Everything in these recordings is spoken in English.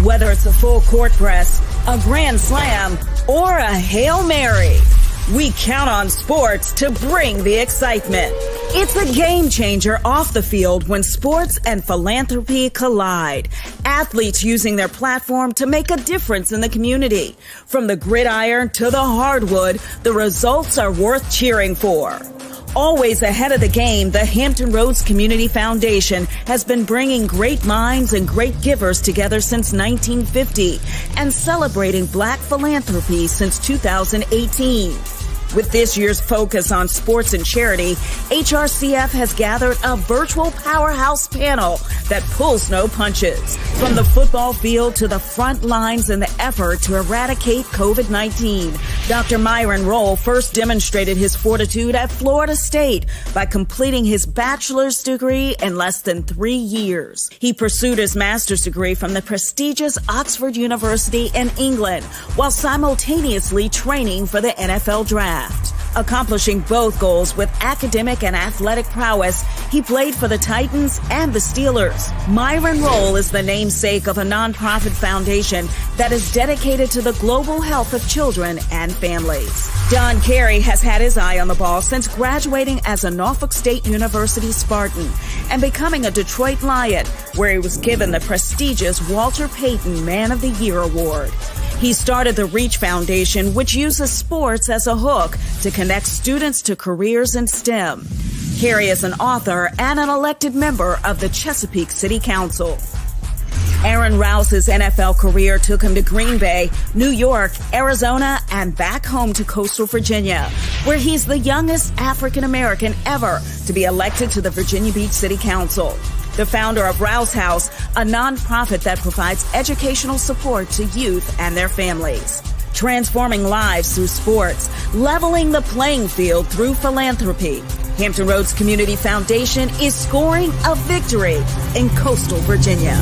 Whether it's a full court press, a grand slam, or a Hail Mary, we count on sports to bring the excitement. It's a game changer off the field when sports and philanthropy collide. Athletes using their platform to make a difference in the community. From the gridiron to the hardwood, the results are worth cheering for. Always ahead of the game, the Hampton Roads Community Foundation has been bringing great minds and great givers together since 1950 and celebrating Black philanthropy since 2018. With this year's focus on sports and charity, HRCF has gathered a virtual powerhouse panel that pulls no punches. From the football field to the front lines in the effort to eradicate COVID-19, Dr. Myron Rolle first demonstrated his fortitude at Florida State by completing his bachelor's degree in less than 3 years. He pursued his master's degree from the prestigious Oxford University in England while simultaneously training for the NFL draft. Accomplishing both goals with academic and athletic prowess, he played for the Titans and the Steelers. Myron Rolle is the namesake of a nonprofit foundation that is dedicated to the global health of children and families. Don Carey has had his eye on the ball since graduating as a Norfolk State University Spartan and becoming a Detroit Lion, where he was given the prestigious Walter Payton Man of the Year Award. He started the Reach Foundation, which uses sports as a hook to connect students to careers in STEM. Carey is an author and an elected member of the Chesapeake City Council. Aaron Rouse's NFL career took him to Green Bay, New York, Arizona, and back home to coastal Virginia, where he's the youngest African American ever to be elected to the Virginia Beach City Council. The founder of Rouse House, a nonprofit that provides educational support to youth and their families. Transforming lives through sports, leveling the playing field through philanthropy. Hampton Roads Community Foundation is scoring a victory in coastal Virginia.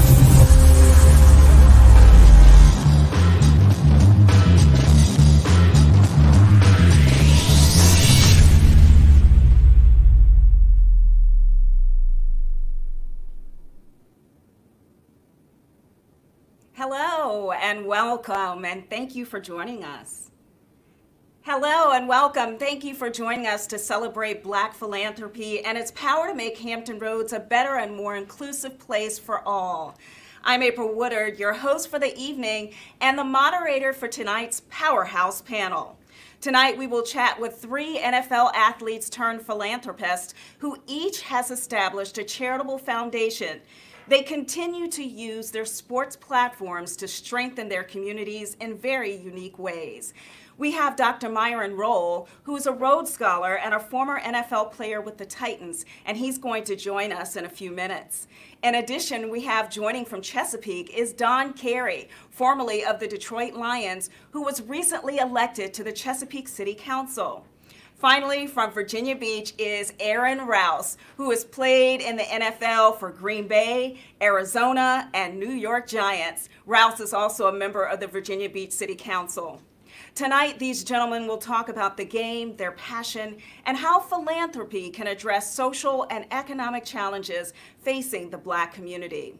Hello and welcome, and thank you for joining us. Hello and welcome. Thank you for joining us to celebrate Black philanthropy and its power to make Hampton Roads a better and more inclusive place for all. I'm April Woodard, your host for the evening and the moderator for tonight's Powerhouse panel. Tonight we will chat with 3 NFL athletes turned philanthropists who each has established a charitable foundation. They continue to use their sports platforms to strengthen their communities in very unique ways. We have Dr. Myron Rolle, who is a Rhodes Scholar and a former NFL player with the Titans, and he's going to join us in a few minutes. In addition, we have joining from Chesapeake is Don Carey, formerly of the Detroit Lions, who was recently elected to the Chesapeake City Council. Finally, from Virginia Beach is Aaron Rouse, who has played in the NFL for Green Bay, Arizona, and New York Giants. Rouse is also a member of the Virginia Beach City Council. Tonight, these gentlemen will talk about the game, their passion, and how philanthropy can address social and economic challenges facing the Black community.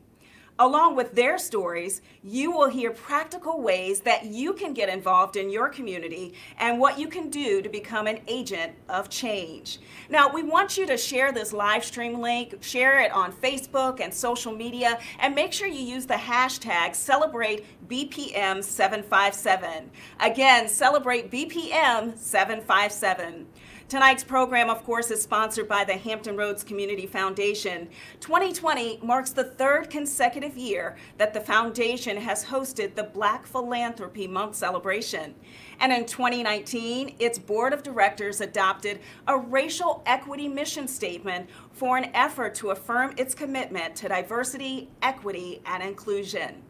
Along with their stories, you will hear practical ways that you can get involved in your community and what you can do to become an agent of change. Now, we want you to share this live stream link, share it on Facebook and social media, and make sure you use the hashtag #CelebrateBPM757. Again, celebrate BPM757. Tonight's program, of course, is sponsored by the Hampton Roads Community Foundation. 2020 marks the 3rd consecutive year that the foundation has hosted the Black Philanthropy Month celebration. And in 2019, its board of directors adopted a racial equity mission statement for an effort to affirm its commitment to diversity, equity, and inclusion.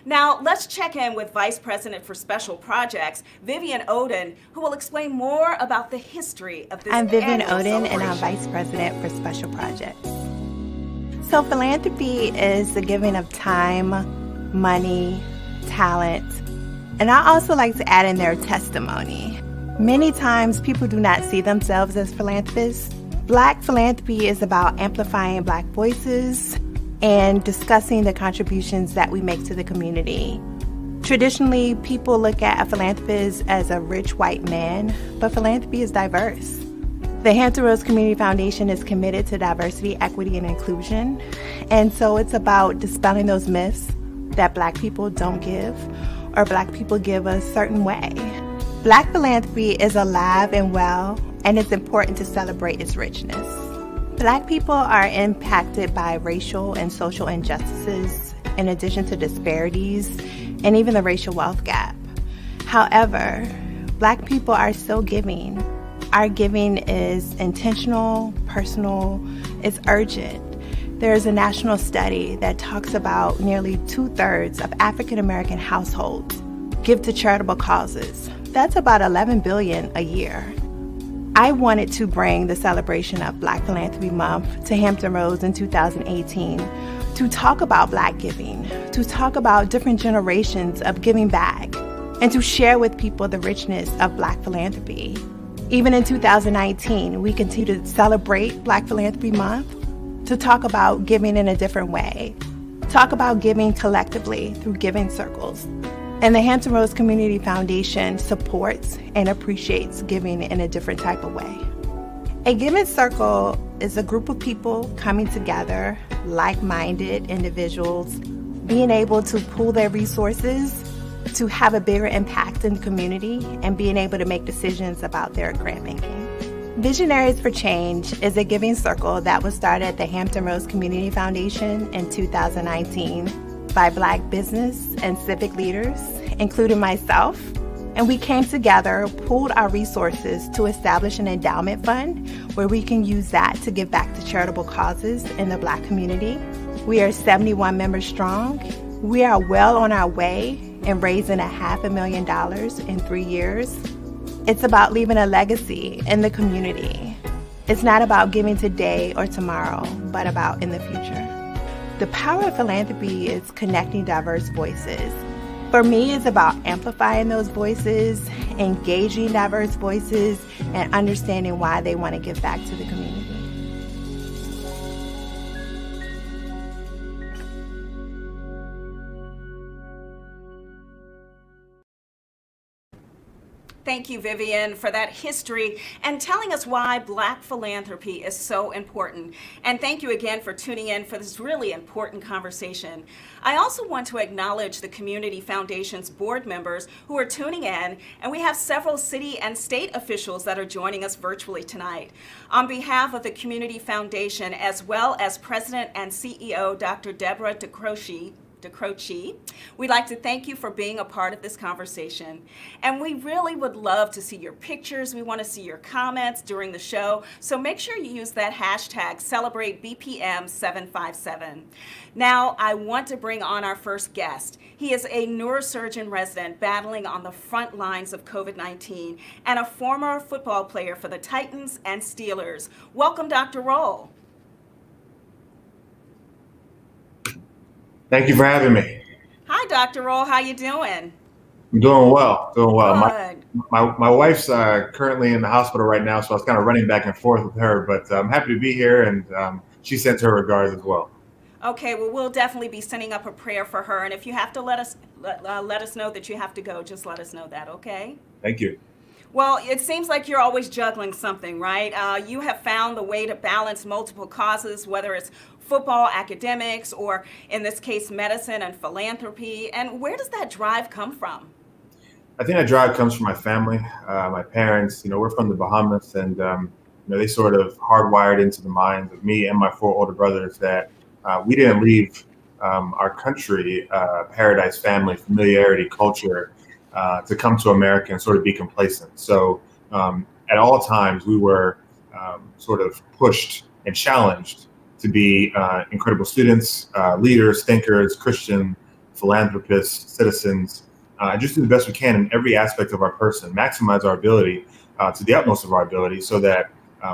Now, let's check in with Vice President for Special Projects, Vivian Oden, who will explain more about the history of this. I'm Vivian Oden, and I'm Vice President for Special Projects. So philanthropy is the giving of time, money, talent, and I also like to add in their testimony. Many times people do not see themselves as philanthropists. Black philanthropy is about amplifying Black voices, and discussing the contributions that we make to the community. Traditionally, people look at a philanthropist as a rich white man, but philanthropy is diverse. The Hampton Roads Community Foundation is committed to diversity, equity, and inclusion. And so it's about dispelling those myths that Black people don't give or Black people give a certain way. Black philanthropy is alive and well, and it's important to celebrate its richness. Black people are impacted by racial and social injustices, in addition to disparities and even the racial wealth gap. However, Black people are still giving. Our giving is intentional, personal, it's urgent. There's a national study that talks about nearly 2/3 of African American households give to charitable causes. That's about $11 billion a year. I wanted to bring the celebration of Black Philanthropy Month to Hampton Roads in 2018 to talk about Black giving, to talk about different generations of giving back, and to share with people the richness of Black philanthropy. Even in 2019, we continue to celebrate Black Philanthropy Month to talk about giving in a different way, talk about giving collectively through giving circles. And the Hampton Roads Community Foundation supports and appreciates giving in a different type of way. A giving circle is a group of people coming together, like-minded individuals, being able to pool their resources to have a bigger impact in the community and being able to make decisions about their grant making. Visionaries for Change is a giving circle that was started at the Hampton Roads Community Foundation in 2019 by Black business and civic leaders, including myself. And we came together, pooled our resources to establish an endowment fund where we can use that to give back to charitable causes in the Black community. We are 71 members strong. We are well on our way in raising $500,000 in 3 years. It's about leaving a legacy in the community. It's not about giving today or tomorrow, but about in the future. The power of philanthropy is connecting diverse voices. For me, it's about amplifying those voices, engaging diverse voices, and understanding why they want to give back to the community. Thank you, Vivian, for that history and telling us why Black philanthropy is so important. And thank you again for tuning in for this really important conversation. I also want to acknowledge the Community Foundation's board members who are tuning in, and we have several city and state officials that are joining us virtually tonight. On behalf of the Community Foundation, as well as President and CEO Dr. Deborah DeCroce, we'd like to thank you for being a part of this conversation. And we really would love to see your pictures. We want to see your comments during the show. So make sure you use that hashtag CelebrateBPM757. Now, I want to bring on our first guest. He is a neurosurgeon resident battling on the front lines of COVID-19 and a former football player for the Titans and Steelers. Welcome, Dr. Roll. Thank you for having me. Hi, Dr. Roll. How you doing? I'm doing well. Doing well. Good. My wife's currently in the hospital right now, so I was kind of running back and forth with her. But I'm happy to be here, and she sends her regards as well. Okay. Well, we'll definitely be sending up a prayer for her, and if you have to let us know that you have to go, just let us know that. Okay. Thank you. Well, it seems like you're always juggling something, right? You have found the way to balance multiple causes, whether it's football, academics, or in this case, medicine and philanthropy. And where does that drive come from? I think that drive comes from my family, my parents. We're from the Bahamas, and they sort of hardwired into the minds of me and my 4 older brothers that we didn't leave our country, paradise, family, familiarity, culture, to come to America and sort of be complacent. So at all times, we were sort of pushed and challenged to be incredible students, leaders, thinkers, Christian, philanthropists, citizens, just do the best we can in every aspect of our person, maximize our ability to the utmost of our ability so that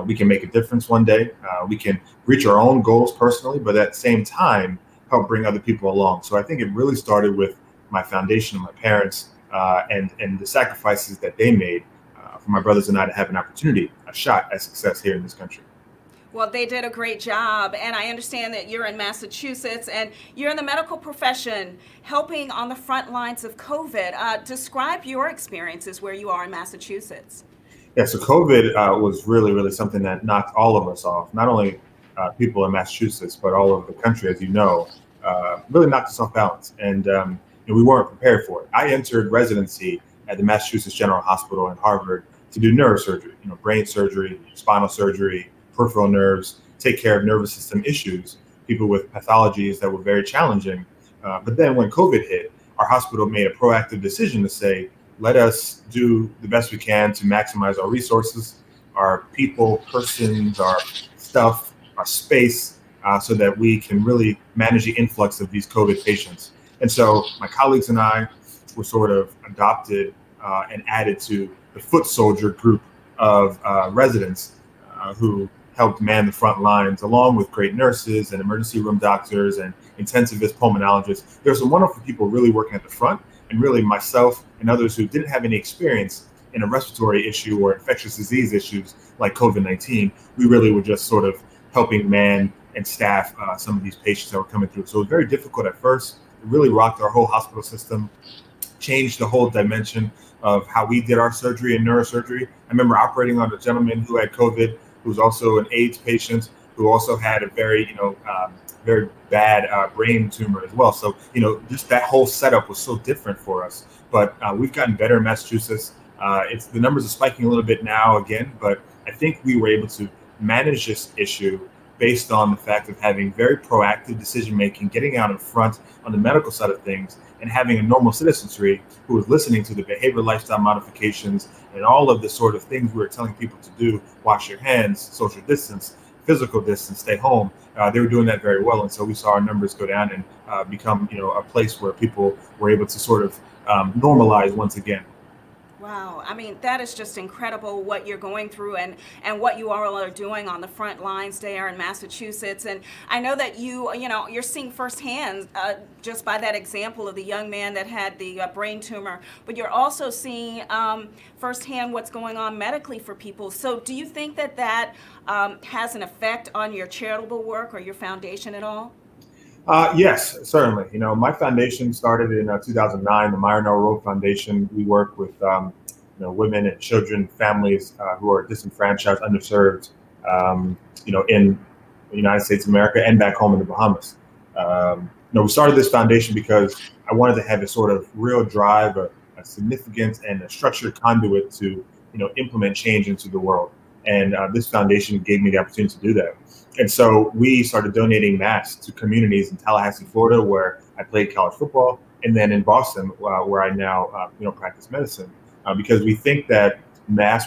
we can make a difference one day. We can reach our own goals personally, but at the same time, help bring other people along. So I think it really started with my foundation and my parents and the sacrifices that they made for my brothers and I to have an opportunity, a shot at success here in this country. Well, they did a great job, and I understand that you're in Massachusetts and you're in the medical profession helping on the front lines of COVID. Describe your experiences where you are in Massachusetts. Yeah, so COVID was really something that knocked all of us off, not only people in Massachusetts, but all over the country, as you know, really knocked us off balance. And we weren't prepared for it. I entered residency at the Massachusetts General Hospital in Harvard to do neurosurgery, brain surgery, spinal surgery, peripheral nerves, take care of nervous system issues, people with pathologies that were very challenging. But then when COVID hit, our hospital made a proactive decision to say, let us do the best we can to maximize our resources, our people, persons, our stuff, our space, so that we can really manage the influx of these COVID patients. And so my colleagues and I were sort of adopted and added to the foot soldier group of residents who helped man the front lines, along with great nurses and emergency room doctors and intensivist pulmonologists. There were some wonderful people really working at the front, and really myself and others who didn't have any experience in a respiratory issue or infectious disease issues like COVID-19. We really were just sort of helping man and staff some of these patients that were coming through. So it was very difficult at first. It really rocked our whole hospital system, changed the whole dimension of how we did our surgery and neurosurgery. I remember operating on a gentleman who had COVID, who was also an AIDS patient, who also had a very, very bad brain tumor as well. So, just that whole setup was so different for us. But we've gotten better in Massachusetts. The numbers are spiking a little bit now again, but I think we were able to manage this issue based on the fact of having very proactive decision-making, getting out in front on the medical side of things, and having a normal citizenry who was listening to the behavioral lifestyle modifications and all of the sort of things we were telling people to do: wash your hands, social distance, physical distance, stay home. They were doing that very well. And so we saw our numbers go down and become, a place where people were able to sort of normalize once again. Wow. I mean, that is just incredible what you're going through and what you all are doing on the front lines there in Massachusetts. And I know that you're seeing firsthand just by that example of the young man that had the brain tumor, but you're also seeing firsthand what's going on medically for people. So do you think that has an effect on your charitable work or your foundation at all? Yes, certainly. My foundation started in 2009, the Myron L. Rowe Foundation. We work with, women and children, families who are disenfranchised, underserved, in the United States of America and back home in the Bahamas. We started this foundation because I wanted to have a sort of real drive, a significant and a structured conduit to, implement change into the world. And this foundation gave me the opportunity to do that. And so we started donating masks to communities in Tallahassee, Florida, where I played college football, and then in Boston, where I now practice medicine, because we think that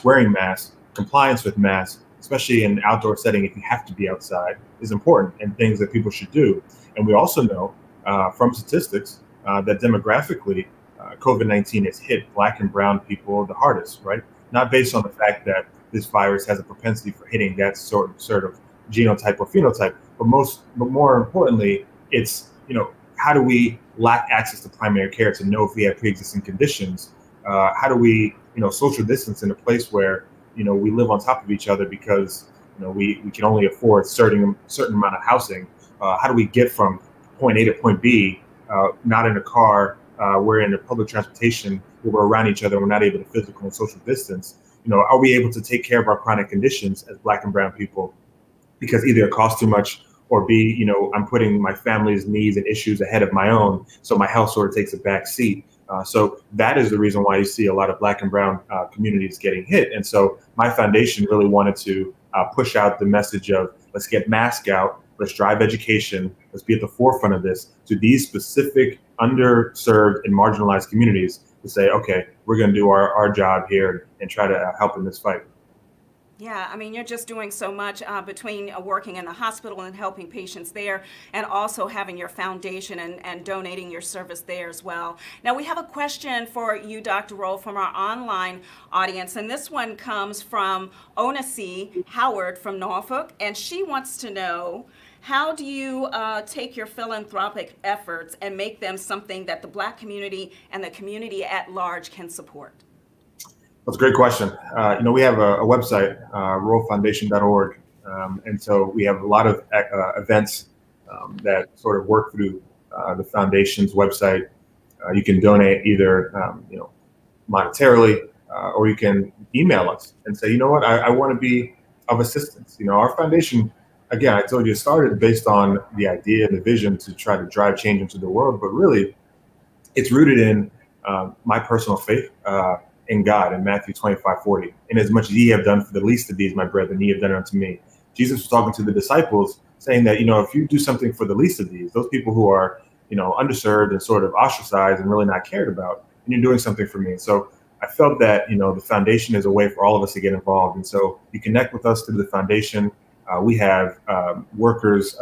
wearing masks, compliance with masks, especially in an outdoor setting, if you have to be outside, is important and things that people should do. And we also know from statistics that demographically, COVID-19 has hit Black and brown people the hardest, right? Not based on the fact that this virus has a propensity for hitting that sort of genotype or phenotype, but more importantly, it's, how do we lack access to primary care to know if we have pre-existing conditions? How do we, social distance in a place where, we live on top of each other because, we can only afford certain amount of housing? How do we get from point A to point B, not in a car, we're in a public transportation where we're around each other, we're not able to physical and social distance? Are we able to take care of our chronic conditions as Black and brown people? Because either it costs too much, or B, I'm putting my family's needs and issues ahead of my own, so my health sort of takes a back seat. So that is the reason why you see a lot of Black and brown communities getting hit. And so my foundation really wanted to push out the message of, let's get masks out, let's drive education, let's be at the forefront of this to these specific underserved and marginalized communities to say, okay, we're going to do our job here and try to help in this fight. Yeah, I mean, you're just doing so much between working in the hospital and helping patients there, and also having your foundation and donating your service there as well. Now, we have a question for you, Dr. Rowe, from our online audience, and this one comes from Onasi Howard from Norfolk, and she wants to know, how do you take your philanthropic efforts and make them something that the Black community and the community at large can support? That's a great question. We have a website, rowefoundation.org, And so we have a lot of events that sort of work through the foundation's website. You can donate either monetarily, or you can email us and say, you know what, I want to be of assistance. Our foundation, again, I told you, it started based on the idea and the vision to try to drive change into the world, but really it's rooted in my personal faith in God in Matthew 25:40. And as much as ye have done for the least of these, my brethren, ye have done it unto me. Jesus was talking to the disciples saying that, if you do something for the least of these, those people who are, underserved and sort of ostracized and really not cared about, and you're doing something for me. So I felt that, the foundation is a way for all of us to get involved. And so you connect with us through the foundation. We have workers,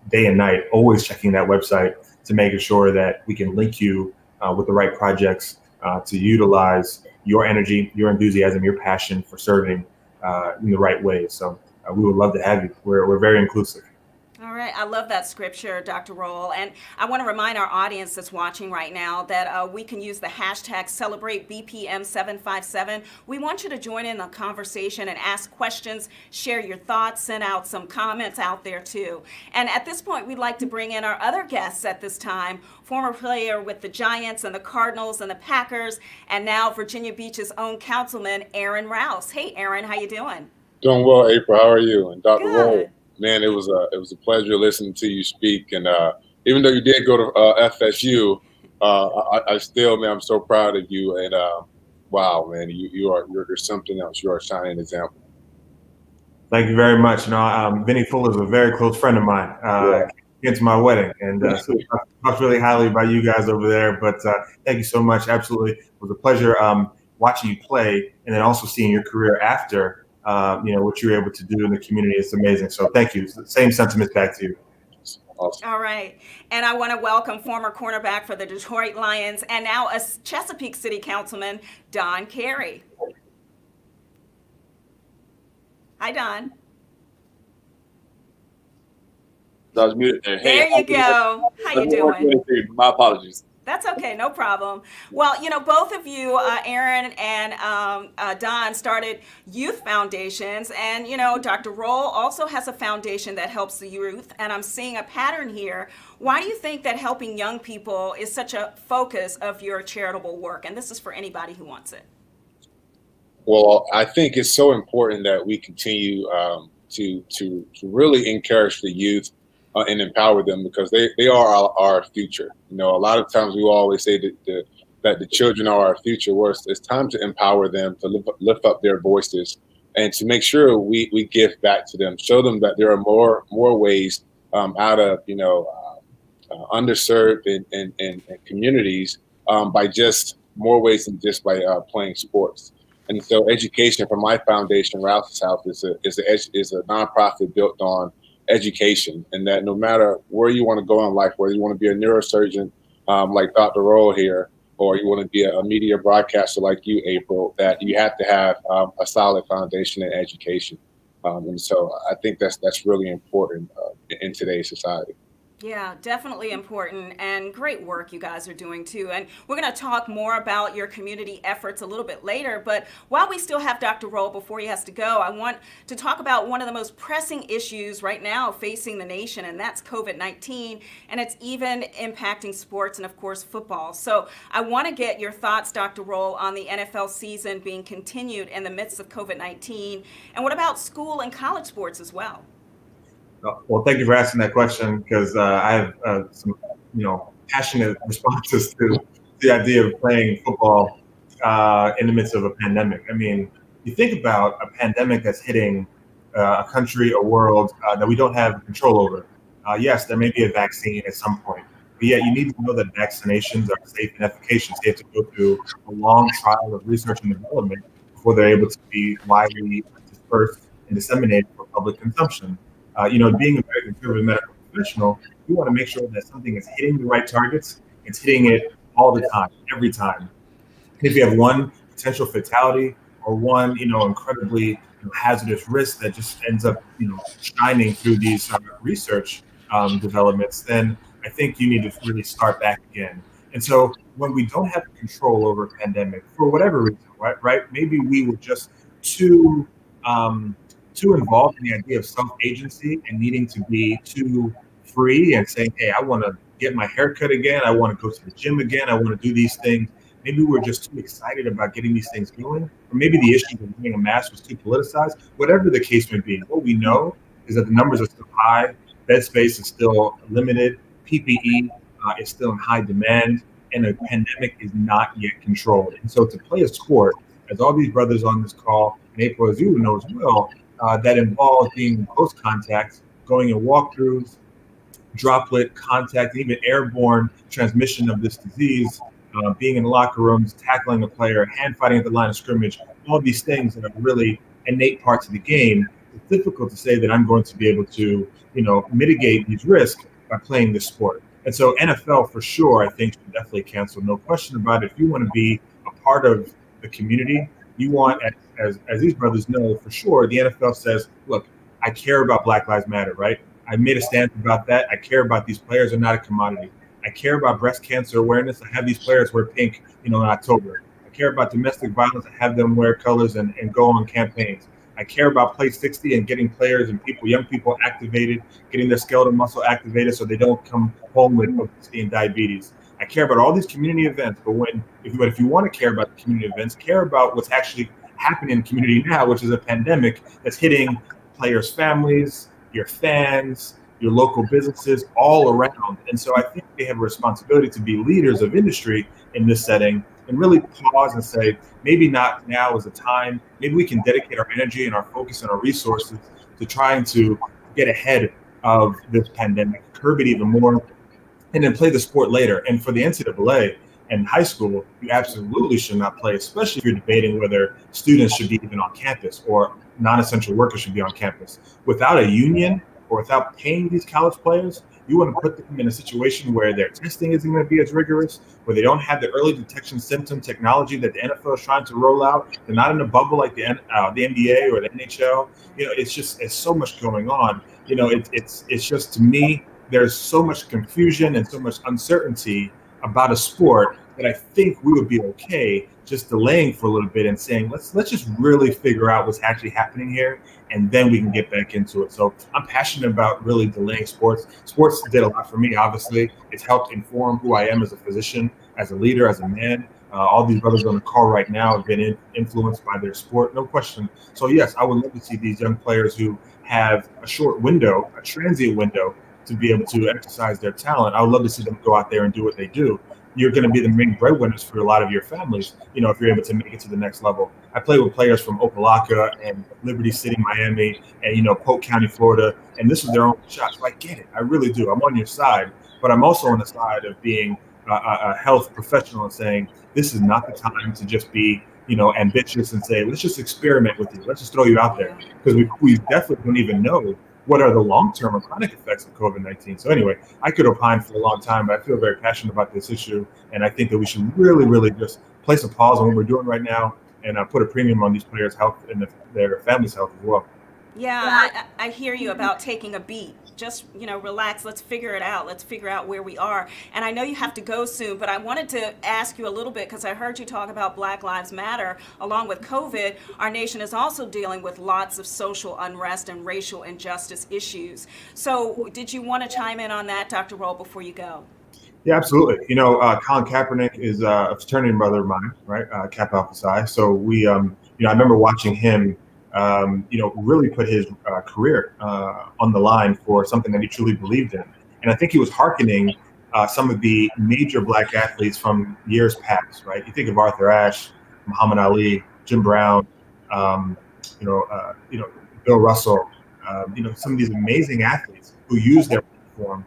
day and night, always checking that website to making sure that we can link you with the right projects to utilize your energy, your enthusiasm, your passion for serving in the right way. So we would love to have you. We're very inclusive. All right. I love that scripture, Dr. Roll. And I want to remind our audience that's watching right now that we can use the hashtag CelebrateBPM757. We want you to join in the conversation and ask questions, share your thoughts, send out some comments out there too. And at this point, we'd like to bring in our other guests at this time, former player with the Giants and the Cardinals and the Packers, and now Virginia Beach's own councilman, Aaron Rouse. Hey, Aaron, how you doing? Doing well, April. How are you? And Dr. Good. Roll. Man, it was a pleasure listening to you speak, and even though you did go to FSU, I still, man, I'm so proud of you. And wow, man, you're something else. You are a shining example. Thank you very much. Vinny Fuller is a very close friend of mine. Came to my wedding, and so I talked really highly about you guys over there. But thank you so much. Absolutely, it was a pleasure watching you play, and then also seeing your career after. What you're able to do in the community is amazing. So thank you. Same sentiments back to you. Awesome. All right. And I want to welcome former cornerback for the Detroit Lions and now a Chesapeake City Councilman, Don Carey. Hi, Don. I was muted there. There you go. How you doing? My apologies. That's okay, no problem. Well, both of you, Aaron and Don, started youth foundations, and Dr. Roll also has a foundation that helps the youth, and I'm seeing a pattern here. Why do you think that helping young people is such a focus of your charitable work? And this is for anybody who wants it. Well, I think it's so important that we continue to really encourage the youth and empower them, because they are our future. A lot of times we always say that the children are our future. Well, it's time to empower them, to lift up their voices, and to make sure we give back to them, show them that there are more ways out of underserved and communities by just more ways than just by playing sports. And so education from my foundation, Rouse's House, is a nonprofit built on education, and that no matter where you want to go in life, whether you want to be a neurosurgeon like Dr. Roll here, or you want to be a media broadcaster like you, April, that you have to have a solid foundation in education. And so I think that's really important in today's society. Yeah, definitely important, and great work you guys are doing too. And we're going to talk more about your community efforts a little bit later. But while we still have Dr. Roll before he has to go, I want to talk about one of the most pressing issues right now facing the nation, and that's COVID-19. And it's even impacting sports and, of course, football. So I want to get your thoughts, Dr. Roll, on the NFL season being continued in the midst of COVID-19. And what about school and college sports as well? Well, thank you for asking that question, because I have some, passionate responses to the idea of playing football in the midst of a pandemic. I mean, you think about a pandemic that's hitting a country, a world that we don't have control over. Yes, there may be a vaccine at some point, but yet you need to know that vaccinations are safe and efficacious. They have to go through a long trial of research and development before they're able to be widely dispersed and disseminated for public consumption. Being a very conservative medical professional, you want to make sure that something is hitting the right targets. It's hitting it all the time, every time. And if you have one potential fatality or one, incredibly hazardous risk that just ends up, shining through these research developments, then I think you need to really start back again. And so when we don't have control over a pandemic, for whatever reason, right? Maybe we were just too too involved in the idea of self-agency and needing to be too free and saying, hey, I want to get my hair cut again. I want to go to the gym again. I want to do these things. Maybe we're just too excited about getting these things going, or maybe the issue of wearing a mask was too politicized. Whatever the case may be, what we know is that the numbers are still high. Bed space is still limited. PPE is still in high demand, and the pandemic is not yet controlled. And so to play a sport, as all these brothers on this call, and April, as you know as well, that involves being in close contact, going in walkthroughs, droplet contact, even airborne transmission of this disease, being in locker rooms, tackling a player, hand fighting at the line of scrimmage, all these things that are really innate parts of the game. It's difficult to say that I'm going to be able to, mitigate these risks by playing this sport. And so NFL for sure, I think, should definitely cancel. No question about it. If you want to be a part of the community, you want, as these brothers know for sure, the NFL says, look, I care about Black Lives Matter, right? I made a stand about that. I care about these players are not a commodity. I care about breast cancer awareness. I have these players wear pink, in October. I care about domestic violence. I have them wear colors and go on campaigns. I care about Play 60 and getting players and young people activated, getting their skeletal muscle activated so they don't come home with obesity and diabetes. I care about all these community events, but if you want to care about the community events, care about what's actually happening in the community now, which is a pandemic that's hitting players' families, your fans, your local businesses, all around. And so I think they have a responsibility to be leaders of industry in this setting and really pause and say, maybe not now is the time. Maybe we can dedicate our energy and our focus and our resources to trying to get ahead of this pandemic, curb it even more, and then play the sport later. And for the NCAA and high school, you absolutely should not play, especially if you're debating whether students should be even on campus or non-essential workers should be on campus. Without a union or without paying these college players, you want to put them in a situation where their testing isn't going to be as rigorous, where they don't have the early detection symptom technology that the NFL is trying to roll out. They're not in a bubble like the NBA or the NHL. It's so much going on. It's just, to me, there's so much confusion and so much uncertainty about a sport that I think we would be okay just delaying for a little bit and saying, let's just really figure out what's actually happening here, and then we can get back into it. So I'm passionate about really delaying sports. Sports did a lot for me, obviously. It's helped inform who I am as a physician, as a leader, as a man. All these brothers on the call right now have been influenced by their sport, no question. So yes, I would love to see these young players who have a short window, a transient window, to be able to exercise their talent. I would love to see them go out there and do what they do. You're going to be the main breadwinners for a lot of your families, if you're able to make it to the next level. I play with players from Opelika and Liberty City, Miami, and, Polk County, Florida, and this is their own shot. So I get it. I really do. I'm on your side, but I'm also on the side of being a health professional and saying, this is not the time to just be, ambitious and say, let's just experiment with you. Let's just throw you out there, because we definitely don't even know what are the long-term or chronic effects of COVID-19. So anyway, I could opine for a long time, but I feel very passionate about this issue. And I think that we should really, really just place a pause on what we're doing right now and put a premium on these players' health and their families' health as well. Yeah, I hear you about taking a beat. Just, relax. Let's figure it out. Let's figure out where we are. And I know you have to go soon, but I wanted to ask you a little bit, because I heard you talk about Black Lives Matter. Along with COVID, our nation is also dealing with lots of social unrest and racial injustice issues. So did you want to chime in on that, Dr. Rolle, before you go? Yeah, absolutely. Colin Kaepernick is a fraternity brother of mine, right? Kappa Alpha Psi. So we, I remember watching him really put his career on the line for something that he truly believed in. And I think he was hearkening some of the major Black athletes from years past, right? You think of Arthur Ashe, Muhammad Ali, Jim Brown, Bill Russell, some of these amazing athletes who use their platform.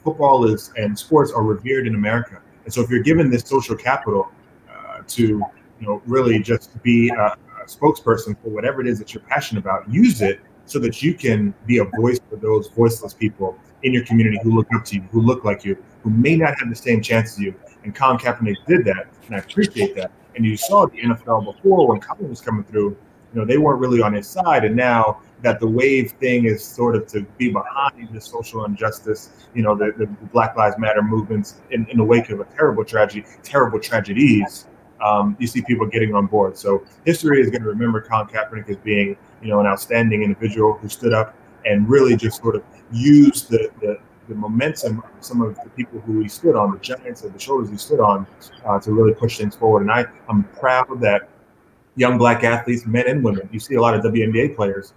Football and sports are revered in America. And so if you're given this social capital to, really just be a spokesperson for whatever it is that you're passionate about, use it so that you can be a voice for those voiceless people in your community who look up to you, who look like you, who may not have the same chance as you. And Colin Kaepernick did that, and I appreciate that. And you saw the NFL before, when Colin was coming through, they weren't really on his side. And now that the wave thing is sort of to be behind the social injustice, the Black Lives Matter movements in the wake of a terrible tragedies, you see people getting on board. So history is going to remember Colin Kaepernick as being, an outstanding individual who stood up and really just sort of used the momentum of some of the people who he stood on, the giants of the shoulders he stood on, to really push things forward. And I'm proud that young Black athletes, men and women, you see a lot of WNBA players,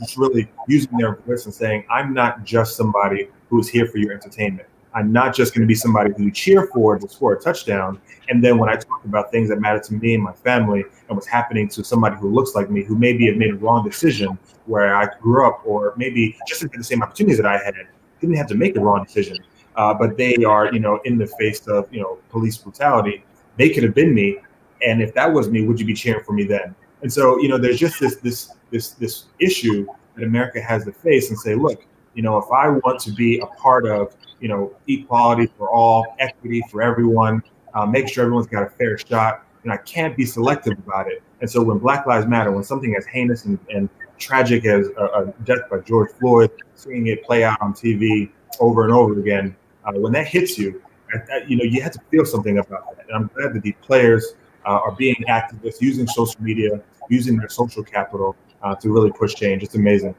just really using their voice and saying, I'm not just somebody who's here for your entertainment. I'm not just going to be somebody who you cheer for to score a touchdown. And then when I talk about things that matter to me and my family and what's happening to somebody who looks like me, who maybe have made a wrong decision where I grew up, or maybe just had the same opportunities that I had, didn't have to make a wrong decision, but they are, in the face of, police brutality, they could have been me. And if that was me, would you be cheering for me then? And so, there's just this issue that America has to face and say, look, if I want to be a part of, equality for all, equity for everyone, make sure everyone's got a fair shot, and I can't be selective about it. And so when Black Lives Matter, when something as heinous and tragic as a death by George Floyd, seeing it play out on TV over and over again, when that hits you, you have to feel something about that. And I'm glad that these players are being activists, using social media, using their social capital to really push change. It's amazing.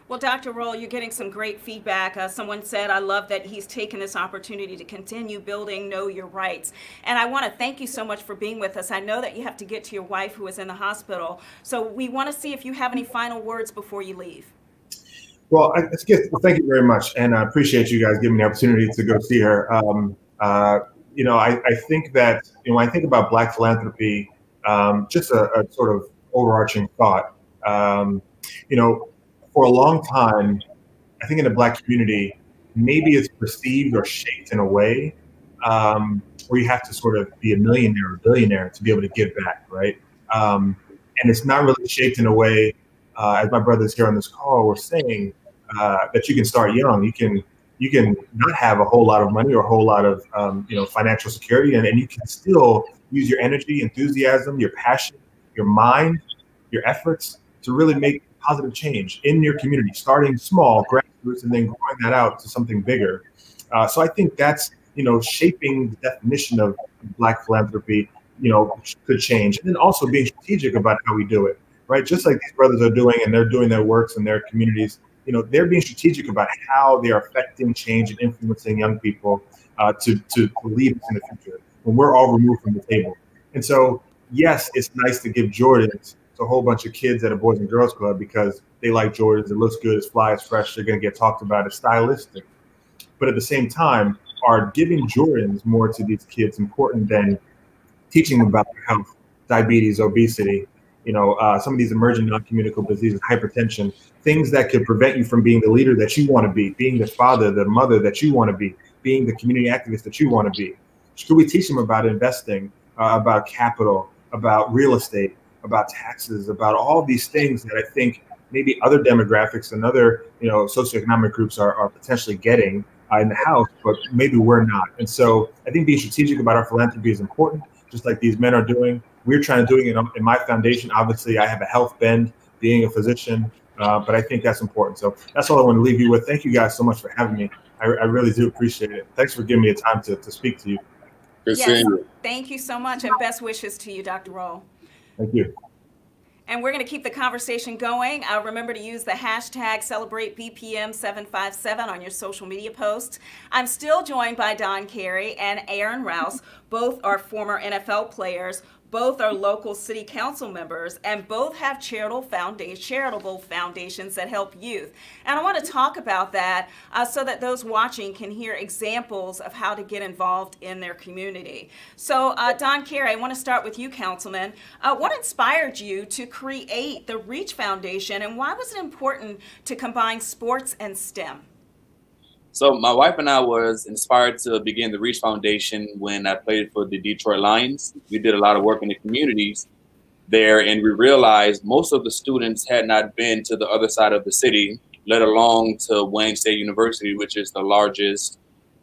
Well, Dr. Rolle, you're getting some great feedback. Someone said, I love that he's taken this opportunity to continue building Know Your Rights. And I want to thank you so much for being with us. I know that you have to get to your wife who is in the hospital. So we want to see if you have any final words before you leave. Well, thank you very much. And I appreciate you guys giving me the opportunity to go see her. I think that, when I think about Black philanthropy, just a sort of overarching thought, for a long time, I think in the Black community, maybe it's perceived or shaped in a way where you have to sort of be a millionaire or billionaire to be able to give back, right? And it's not really shaped in a way, as my brothers here on this call were saying, that you can start young. You can not have a whole lot of money or a whole lot of financial security, and you can still use your energy, enthusiasm, your passion, your mind, your efforts to really make positive change in your community, starting small, grassroots, and then growing that out to something bigger. So I think that's, shaping the definition of Black philanthropy, could change. And then also being strategic about how we do it, right? Just like these brothers are doing, and they're doing their works in their communities, they're being strategic about how they are affecting change and influencing young people to lead us in the future when we're all removed from the table. And so, yes, it's nice to give Jordans to a whole bunch of kids at a Boys and Girls Club because they like Jordans, it looks good, it's fly, it's fresh, they're going to get talked about, it's stylistic. But at the same time, are giving Jordans more to these kids important than teaching them about their health, diabetes, obesity, some of these emerging non-communicable diseases, hypertension, things that could prevent you from being the leader that you want to be, being the father, the mother that you want to be, being the community activist that you want to be? Should we teach them about investing, about capital, about real estate, about taxes, about all these things that I think maybe other demographics and other socioeconomic groups are potentially getting in the house, but maybe we're not. And so I think being strategic about our philanthropy is important, just like these men are doing. We're trying to do it in my foundation. Obviously, I have a health bend, being a physician, but I think that's important. So that's all I want to leave you with. Thank you guys so much for having me. I really do appreciate it. Thanks for giving me the time to speak to you. Good seeing you. Thank you so much, and best wishes to you, Dr. Rolle. Thank you. And we're going to keep the conversation going. Remember to use the hashtag CelebrateBPM757 on your social media posts. I'm still joined by Don Carey and Aaron Rouse. Both are former NFL players. Both are local city council members, and both have charitable foundations that help youth. And I want to talk about that so that those watching can hear examples of how to get involved in their community. So Don Carey, I want to start with you, Councilman. What inspired you to create the Reach Foundation, and why was it important to combine sports and STEM? So my wife and I was inspired to begin the Reach Foundation when I played for the Detroit Lions. We did a lot of work in the communities there, and we realized most of the students had not been to the other side of the city, let alone to Wayne State University, which is the largest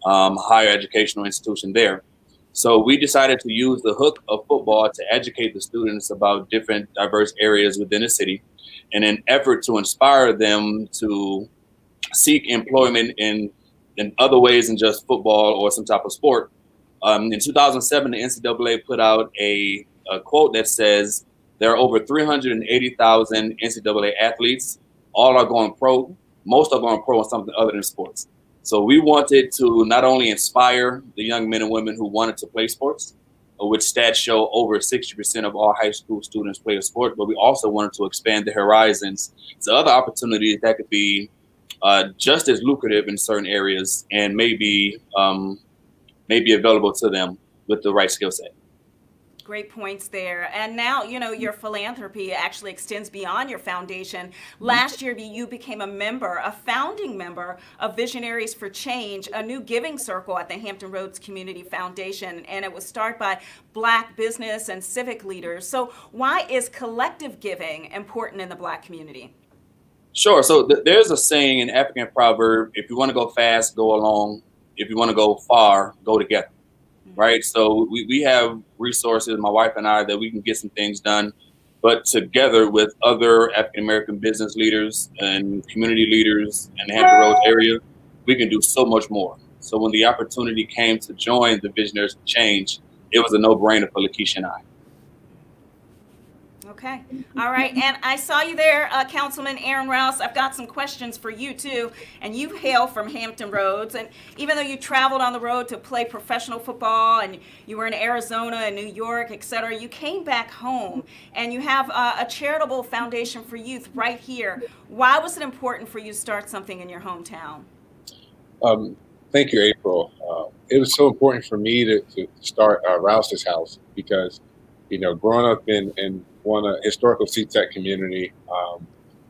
higher educational institution there. So we decided to use the hook of football to educate the students about different diverse areas within the city in an effort to inspire them to seek employment in other ways than just football or some type of sport. In 2007, the NCAA put out a quote that says There are over 380,000 NCAA athletes. All are going pro. Most are going pro in something other than sports. So we wanted to not only inspire the young men and women who wanted to play sports, which stats show over 60% of all high school students play a sport, but we also wanted to expand the horizons to other opportunities that could be just as lucrative in certain areas and maybe available to them with the right skill set. Great points there. And now, you know, your philanthropy actually extends beyond your foundation. Last year, you became a founding member of Visionaries for Change, a new giving circle at the Hampton Roads Community Foundation. And it was started by Black business and civic leaders. So why is collective giving important in the Black community? Sure. So there's a saying in African proverb, if you want to go fast, go alone. If you want to go far, go together. Right. So we have resources, my wife and I, that we can get some things done, but together with other African-American business leaders and community leaders in the Hampton Roads area, we can do so much more. So when the opportunity came to join the Visionaries for Change, it was a no-brainer for Lakeisha and I. Okay. All right. And I saw you there, Councilman Aaron Rouse. I've got some questions for you, too. And you hail from Hampton Roads. And even though you traveled on the road to play professional football and you were in Arizona and New York, et cetera, you came back home and you have a charitable foundation for youth right here. Why was it important for you to start something in your hometown? Thank you, April. It was so important for me to start Rouse's House because, you know, growing up in one historical CTEC community,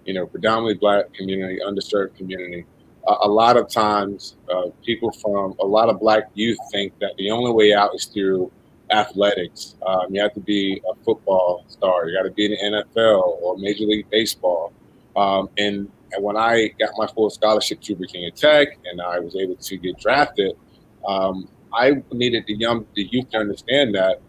you know, predominantly Black community, underserved community. A lot of times, people from a lot of Black youth think that the only way out is through athletics. You have to be a football star. You got to be in the NFL or Major League Baseball. And when I got my full scholarship to Virginia Tech and I was able to get drafted, I needed the youth to understand that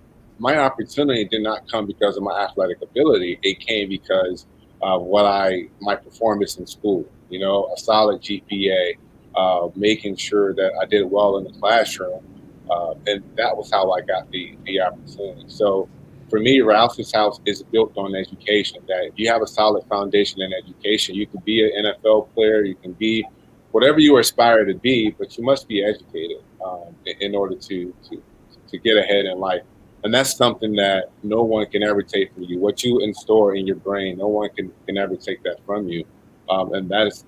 my opportunity did not come because of my athletic ability. It came because of my performance in school. You know, a solid GPA, making sure that I did well in the classroom, and that was how I got the opportunity. So, for me, Rouse's House is built on education. That if you have a solid foundation in education, you can be an NFL player, you can be whatever you aspire to be, but you must be educated in order to get ahead in life. And that's something that no one can ever take from you. What you store in your brain, no one can ever take that from you. And that is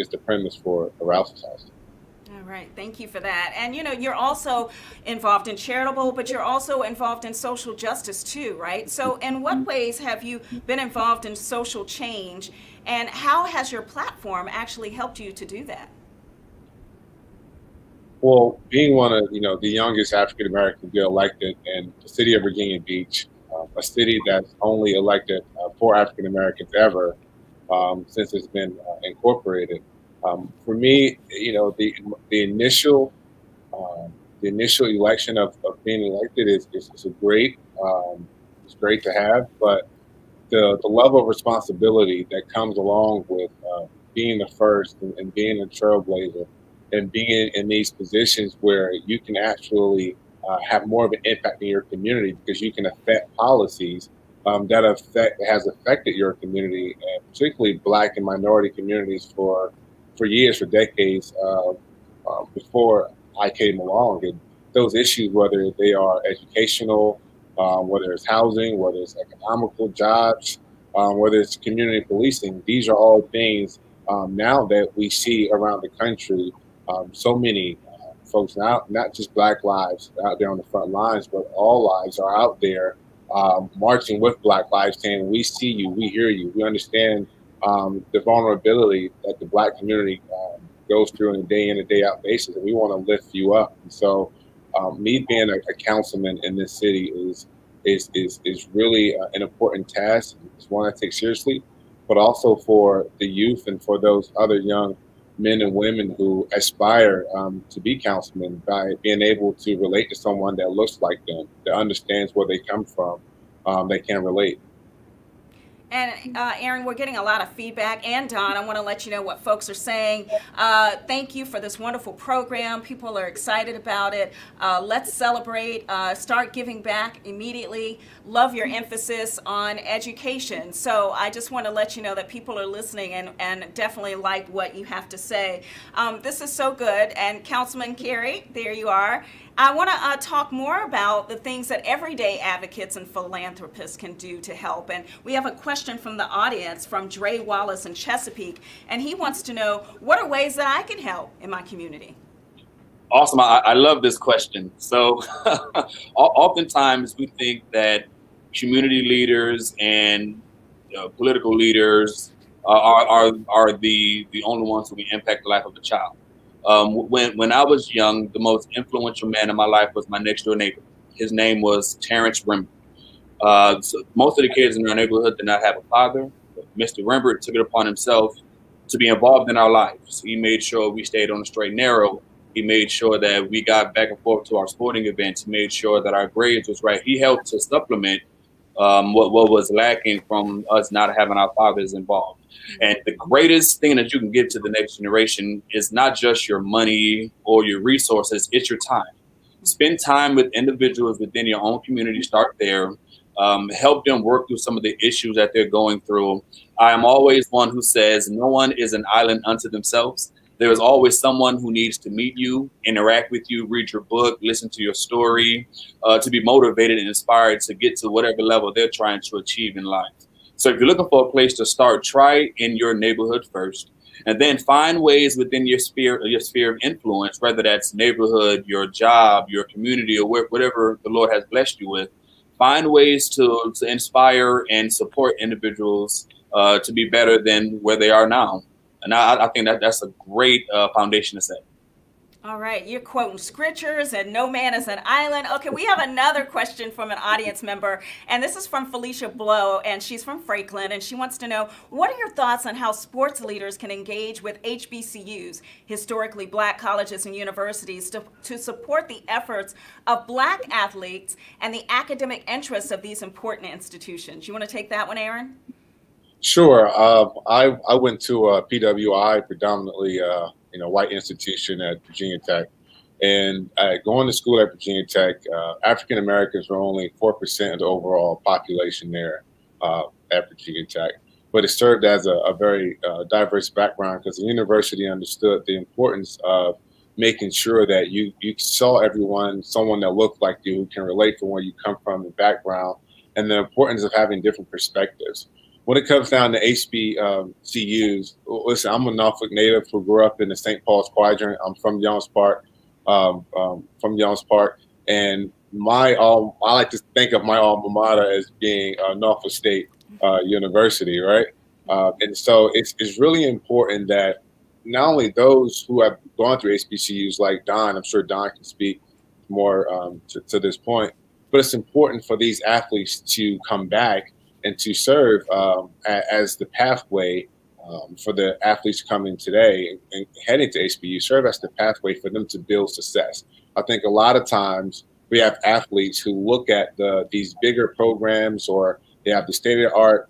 the premise for Rouse's House. All right. Thank you for that. And, you know, you're also involved in charitable, but you're also involved in social justice, too, right? So in what ways have you been involved in social change, and how has your platform actually helped you to do that? Well, being one of the youngest African Americans to get elected in the city of Virginia Beach, a city that's only elected 4 African Americans ever since it's been incorporated. For me, the initial election of being elected is a great it's great to have, but the level of responsibility that comes along with being the first and being a trailblazer, and being in these positions where you can actually have more of an impact in your community because you can affect policies that has affected your community, and particularly Black and minority communities for years, for decades before I came along. And those issues, whether they are educational, whether it's housing, whether it's economical jobs, whether it's community policing, these are all things now that we see around the country. So many folks now, not just Black lives out there on the front lines, but all lives are out there marching with Black lives, saying, we see you, we hear you, we understand the vulnerability that the Black community goes through on a day in and day out basis, and we want to lift you up. And so me being a councilman in this city is really an important task. It's one I take seriously, but also for the youth and for those other young men and women who aspire to be councilmen, by being able to relate to someone that looks like them, that understands where they come from, they can relate. And Aaron, we're getting a lot of feedback. And Don, I want to let you know what folks are saying. Thank you for this wonderful program. People are excited about it. Let's celebrate. Start giving back immediately. Love your emphasis on education. So I just want to let you know that people are listening and definitely like what you have to say. This is so good. And Councilman Carey, there you are. I want to talk more about the things that everyday advocates and philanthropists can do to help. And we have a question from the audience from Dre Wallace in Chesapeake. And he wants to know, what are ways that I can help in my community? Awesome. I love this question. So oftentimes we think that community leaders and political leaders are the only ones who can impact the life of a child. When I was young, the most influential man in my life was my next door neighbor. His name was Terrence Rembert. So most of the kids in our neighborhood did not have a father. Mr. Rembert took it upon himself to be involved in our lives. He made sure we stayed on the straight and narrow. He made sure that we got back and forth to our sporting events. He made sure that our grades was right. He helped to supplement what was lacking from us not having our fathers involved. And the greatest thing that you can give to the next generation is not just your money or your resources, it's your time. Spend time with individuals within your own community, start there, help them work through some of the issues that they're going through. I am always one who says no one is an island unto themselves. There is always someone who needs to meet you, interact with you, read your book, listen to your story, to be motivated and inspired to get to whatever level they're trying to achieve in life. So if you're looking for a place to start, try in your neighborhood first, and then find ways within your sphere of influence, whether that's neighborhood, your job, your community, or whatever the Lord has blessed you with. Find ways to inspire and support individuals to be better than where they are now. And I think that's a great foundation to set. All right, you're quoting scriptures and no man is an island. Okay, we have another question from an audience member, and this is from Felicia Blow, and she's from Franklin, and she wants to know, what are your thoughts on how sports leaders can engage with HBCUs, historically black colleges and universities, to support the efforts of black athletes and the academic interests of these important institutions? You want to take that one, Aaron? Sure. I went to PWI, predominantly white institution at Virginia Tech, and going to school at Virginia Tech, African Americans were only 4% of the overall population there at Virginia Tech, but it served as a very diverse background because the university understood the importance of making sure that you saw someone that looked like you, who can relate to where you come from, the background, and the importance of having different perspectives. When it comes down to HBCUs, listen, I'm a Norfolk native who grew up in the St. Paul's Quadrant. I'm from Youngs Park, and I like to think of my alma mater as being Norfolk State University, right? And so it's really important that not only those who have gone through HBCUs like Don, I'm sure Don can speak more to this point, but it's important for these athletes to come back and to serve as the pathway for the athletes coming today and heading to HBCU, serve as the pathway for them to build success. I think a lot of times we have athletes who look at these bigger programs, or they have the state-of-the-art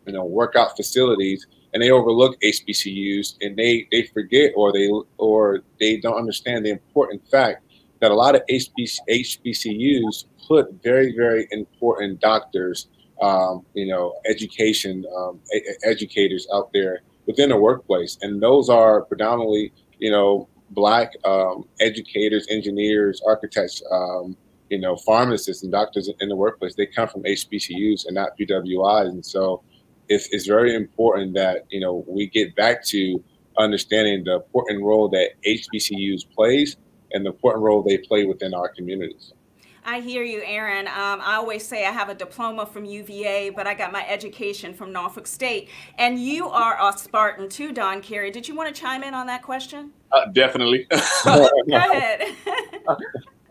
workout facilities, and they overlook HBCUs, and they forget or they don't understand the important fact that a lot of HBCUs put very, very important doctors, educators out there within the workplace. And those are predominantly, black educators, engineers, architects, pharmacists and doctors in the workplace. They come from HBCUs and not PWIs. And so it's very important that, we get back to understanding the important role that HBCUs plays and the important role they play within our communities. I hear you, Aaron. I always say I have a diploma from UVA, but I got my education from Norfolk State. And you are a Spartan too, Don Carey. Did you want to chime in on that question? Definitely. Go ahead.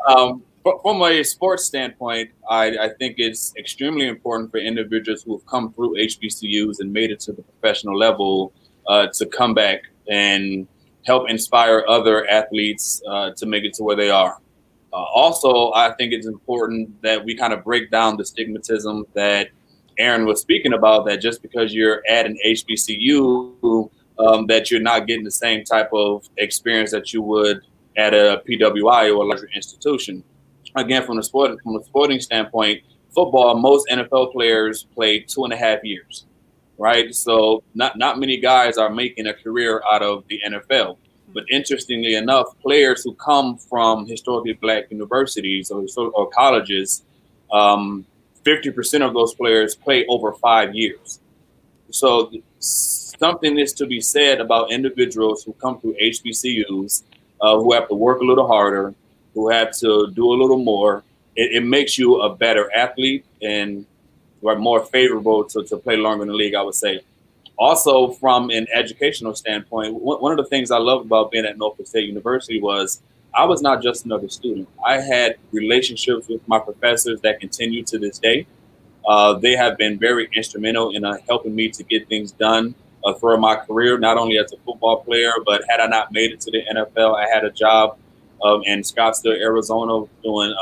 From a sports standpoint, I think it's extremely important for individuals who have come through HBCUs and made it to the professional level to come back and help inspire other athletes to make it to where they are. Also, I think it's important that we kind of break down the stigmatism that Aaron was speaking about, that just because you're at an HBCU, that you're not getting the same type of experience that you would at a PWI or a larger institution. Again, from the sporting standpoint, football, most NFL players play 2.5 years, right? So not many guys are making a career out of the NFL. But interestingly enough, players who come from historically black universities or colleges, 50% of those players play over 5 years. So something is to be said about individuals who come through HBCUs, who have to work a little harder, who have to do a little more. It makes you a better athlete and more favorable to play longer in the league, I would say. Also, from an educational standpoint, one of the things I loved about being at Norfolk State University was I was not just another student. I had relationships with my professors that continue to this day. They have been very instrumental in helping me to get things done throughout my career, not only as a football player, but had I not made it to the NFL, I had a job in Scottsdale, Arizona, doing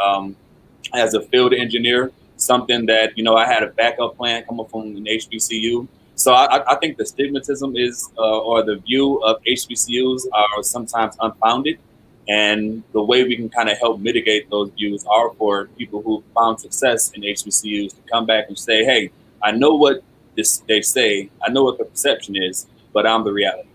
as a field engineer, something that, I had a backup plan coming from an HBCU. So I think the stigmatism is, or the view of HBCUs are sometimes unfounded. And the way we can kind of help mitigate those views are for people who found success in HBCUs to come back and say, hey, I know what they say, I know what the perception is, but I'm the reality.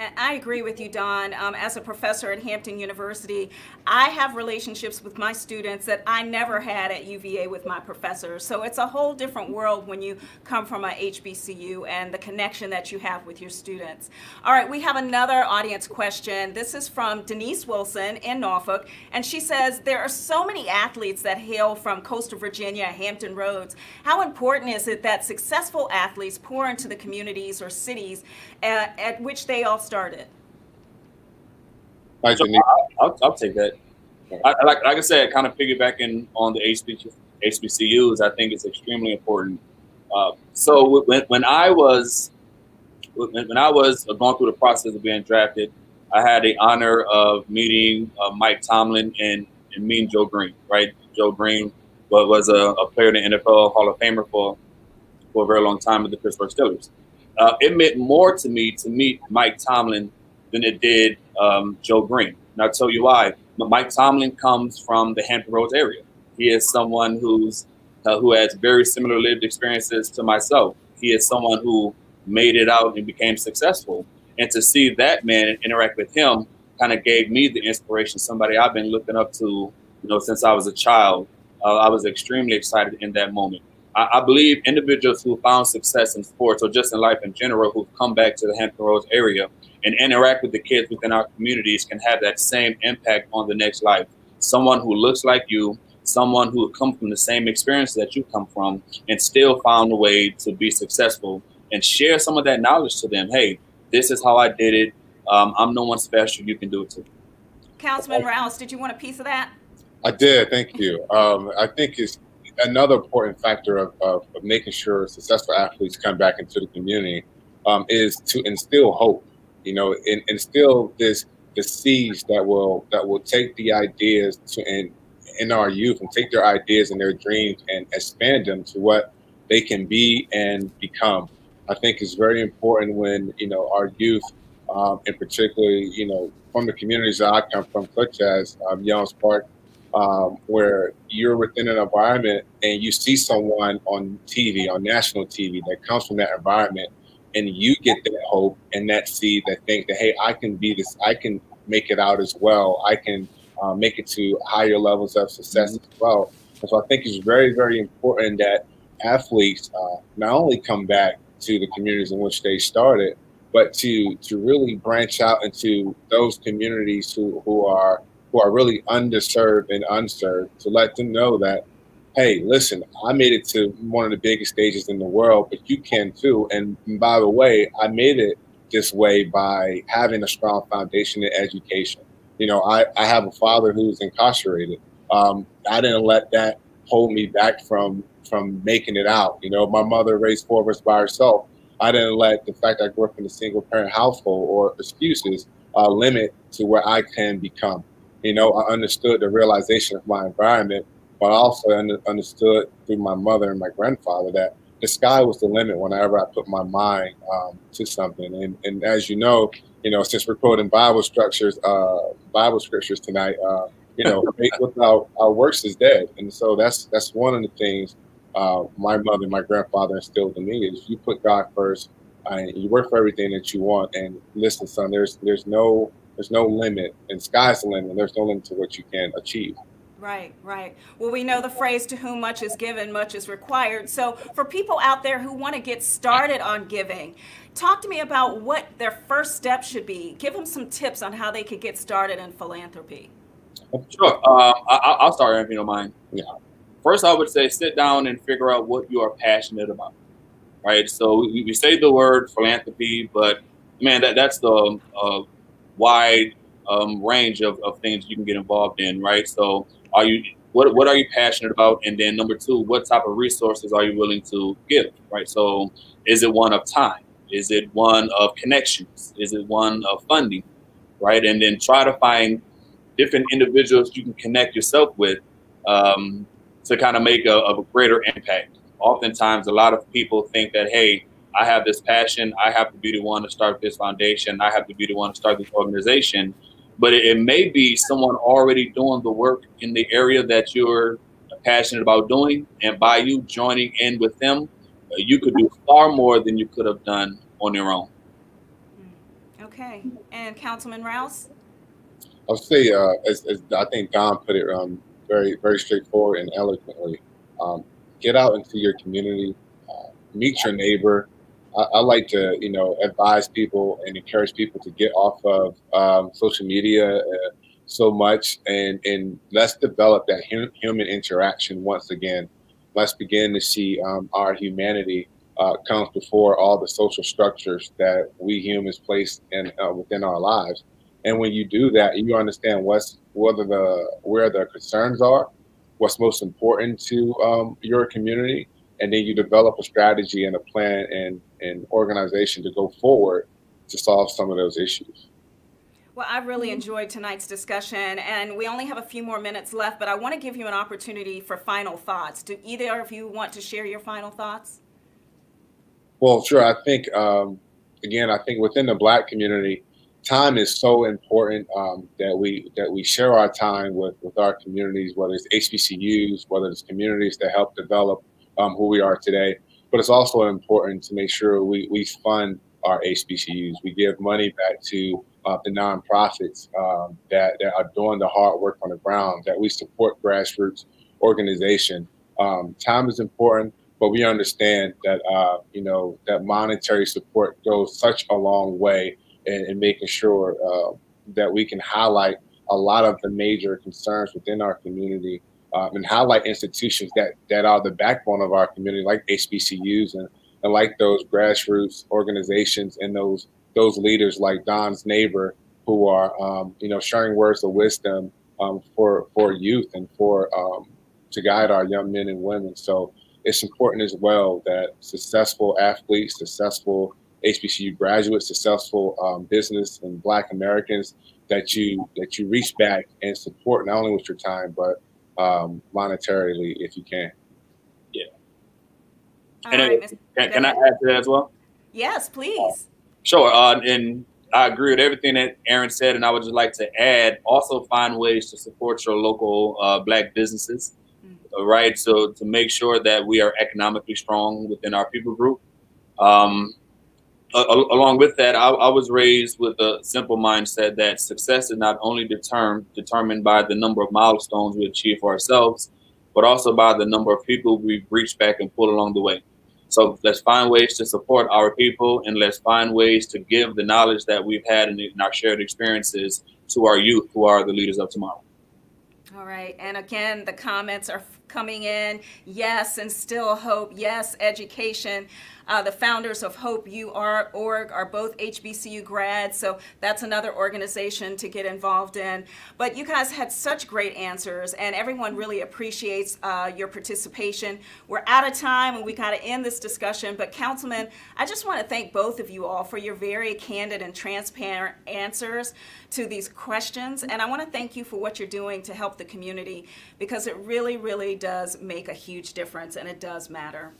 And I agree with you, Don. As a professor at Hampton University, I have relationships with my students that I never had at UVA with my professors. So it's a whole different world when you come from a HBCU and the connection that you have with your students. All right, we have another audience question. This is from Denise Wilson in Norfolk, and she says, there are so many athletes that hail from coastal Virginia, Hampton Roads. How important is it that successful athletes pour into the communities or cities at which they all started? So I'll take that. Like I said, kind of piggybacking on the HBCUs, I think it's extremely important. So when I was going through the process of being drafted, I had the honor of meeting Mike Tomlin and meeting Joe Green. Right, Joe Green was a player in the NFL Hall of Famer for a very long time with the Pittsburgh Steelers. It meant more to me to meet Mike Tomlin than it did Joe Green. And I'll tell you why. Mike Tomlin comes from the Hampton Roads area. He is someone who has very similar lived experiences to myself. He is someone who made it out and became successful. And to see that man and interact with him kind of gave me the inspiration, somebody I've been looking up to, since I was a child. I was extremely excited in that moment. I believe individuals who found success in sports or just in life in general, who've come back to the Hampton Roads area and interact with the kids within our communities, can have that same impact on the next life. Someone who looks like you, someone who comes from the same experience that you come from and still found a way to be successful, and share some of that knowledge to them. Hey, this is how I did it. I'm no one special. You can do it too. Councilman Rouse, did you want a piece of that? I did. Thank you. I think it's another important factor of making sure successful athletes come back into the community is to instill hope, and instill the seeds that will take the ideas in our youth and take their ideas and their dreams and expand them to what they can be and become. I think it's very important when, our youth, in particular, from the communities that I come from, such as Youngs Park, where you're within an environment and you see someone on TV, on national TV, that comes from that environment, and you get that hope and that seed that think that, hey, I can be this, I can make it out as well. I can make it to higher levels of success as well. And so I think it's very, very important that athletes not only come back to the communities in which they started, but to really branch out into those communities who are really underserved and unserved, to let them know that, hey, listen, I made it to one of the biggest stages in the world, but you can too. And by the way, I made it this way by having a strong foundation in education. I have a father who's incarcerated. I didn't let that hold me back from making it out. My mother raised 4 of us by herself. I didn't let the fact that I grew up in a single parent household or excuses limit to where I can become. I understood the realization of my environment, but I also understood through my mother and my grandfather that the sky was the limit whenever I put my mind to something. And as you know, since we're quoting Bible scriptures tonight, faith without our works is dead. And so that's one of the things my mother and my grandfather instilled in me is you put God first and you work for everything that you want. And listen, son, there's no limit, and sky's the limit. There's no limit to what you can achieve. Right, right. Well, we know the phrase, to whom much is given, much is required. So for people out there who want to get started on giving, talk to me about what their first step should be. Give them some tips on how they could get started in philanthropy. Sure. I'll start if you don't mind. Yeah. First, I would say sit down and figure out what you are passionate about. Right. So we say the word philanthropy, but man, that's the wide range of things you can get involved in. Right. So what are you passionate about? And then number two, what type of resources are you willing to give? Right. So is it one of time? Is it one of connections? Is it one of funding? Right. And then try to find different individuals you can connect yourself with to kind of make a greater impact. Oftentimes, a lot of people think that, hey, I have this passion. I have to be the one to start this foundation. I have to be the one to start this organization. But it may be someone already doing the work in the area that you're passionate about doing. And by you joining in with them, you could do far more than you could have done on your own. Okay. And Councilman Rouse? I'll say, as I think Don put it very, very straightforward and eloquently, get out into your community, meet your neighbor. I like to, advise people and encourage people to get off of social media so much, and let's develop that human interaction once again. Let's begin to see our humanity comes before all the social structures that we humans place in within our lives. And when you do that, you understand where the concerns are, what's most important to your community, and then you develop a strategy and a plan and organization to go forward to solve some of those issues. Well, I really enjoyed tonight's discussion, and we only have a few more minutes left, but I want to give you an opportunity for final thoughts. Do either of you want to share your final thoughts? Well, sure. I think, again, I think within the Black community, time is so important that we share our time with our communities, whether it's HBCUs, whether it's communities that help develop who we are today. But it's also important to make sure we fund our HBCUs. We give money back to the nonprofits that are doing the hard work on the ground, that we support grassroots organization. Time is important, but we understand that, that monetary support goes such a long way in making sure that we can highlight a lot of the major concerns within our community and highlight institutions that are the backbone of our community, like HBCUs and like those grassroots organizations and those leaders like Don's neighbor who are, sharing words of wisdom for youth and to guide our young men and women. So it's important as well that successful athletes, successful HBCU graduates, successful business and Black Americans, that you reach back and support not only with your time, but monetarily if you can. Yeah. Right, can I add to that as well? Yes, please. Sure. And I agree with everything that Aaron said, and I would just like to add, also find ways to support your local Black businesses, right? So to make sure that we are economically strong within our people group. Along with that, I was raised with a simple mindset that success is not only determined by the number of milestones we achieve for ourselves, but also by the number of people we've reached back and pulled along the way. So let's find ways to support our people, and let's find ways to give the knowledge that we've had in our shared experiences to our youth, who are the leaders of tomorrow. All right. And again, the comments are coming in. Yes, and still hope. Yes, education. The founders of HopeU.org are both HBCU grads, so that's another organization to get involved in. But you guys had such great answers, and everyone really appreciates your participation. We're out of time, and we got to end this discussion. But Councilman, I just want to thank both of you all for your very candid and transparent answers to these questions. And I want to thank you for what you're doing to help the community, because it really, really does make a huge difference, and it does matter.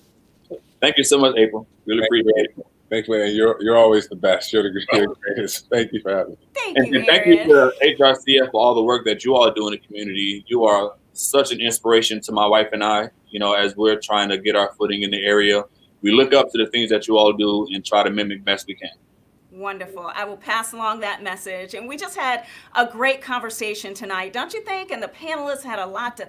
Thank you so much, April. Really appreciate it. Thank you, man. You're always the best. You're the greatest. Thank you for having me. Thank you, and thank you to HRCF for all the work that you all do in the community. You are such an inspiration to my wife and I, you know, as we're trying to get our footing in the area. We look up to the things that you all do and try to mimic best we can. Wonderful. I will pass along that message. And we just had a great conversation tonight, don't you think? And the panelists had a lot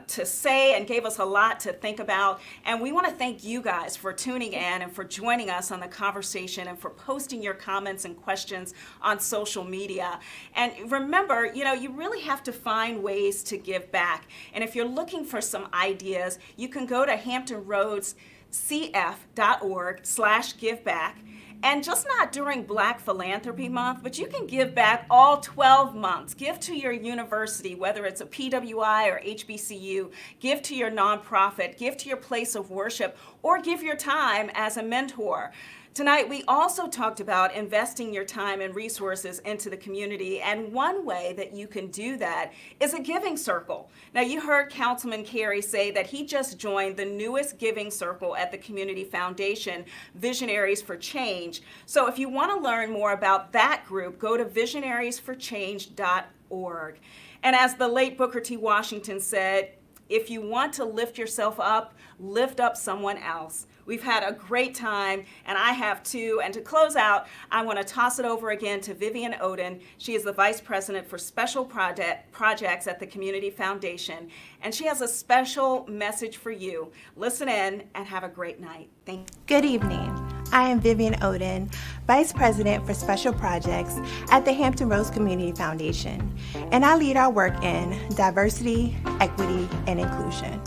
to say and gave us a lot to think about. And we want to thank you guys for tuning in and for joining us on the conversation and for posting your comments and questions on social media. And remember, you know, you really have to find ways to give back. And if you're looking for some ideas, you can go to HamptonRoadsCF.org/giveback. And just not during Black Philanthropy Month, but you can give back all 12 months. Give to your university, whether it's a PWI or HBCU. Give to your nonprofit. Give to your place of worship, or give your time as a mentor. Tonight, we also talked about investing your time and resources into the community, and one way that you can do that is a giving circle. Now, you heard Councilman Carey say that he just joined the newest giving circle at the Community Foundation, Visionaries for Change. So if you want to learn more about that group, go to visionariesforchange.org. And as the late Booker T. Washington said, if you want to lift yourself up, lift up someone else. We've had a great time, and I have too. And to close out, I want to toss it over again to Vivian Oden. She is the Vice President for Special Projects at the Community Foundation, and she has a special message for you. Listen in and have a great night. Thank you. Good evening. I am Vivian Oden, Vice President for Special Projects at the Hampton Roads Community Foundation, and I lead our work in diversity, equity, and inclusion.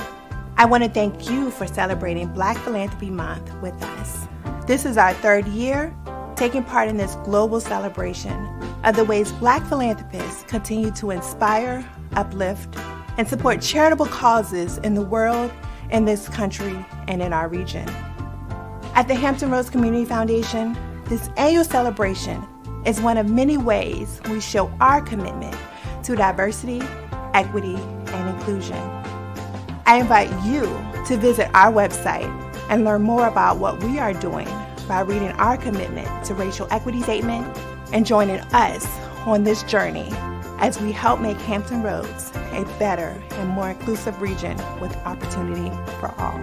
I want to thank you for celebrating Black Philanthropy Month with us. This is our third year taking part in this global celebration of the ways Black philanthropists continue to inspire, uplift, and support charitable causes in the world, in this country, and in our region. At the Hampton Roads Community Foundation, this annual celebration is one of many ways we show our commitment to diversity, equity, and inclusion. I invite you to visit our website and learn more about what we are doing by reading our commitment to racial equity statement and joining us on this journey as we help make Hampton Roads a better and more inclusive region with opportunity for all.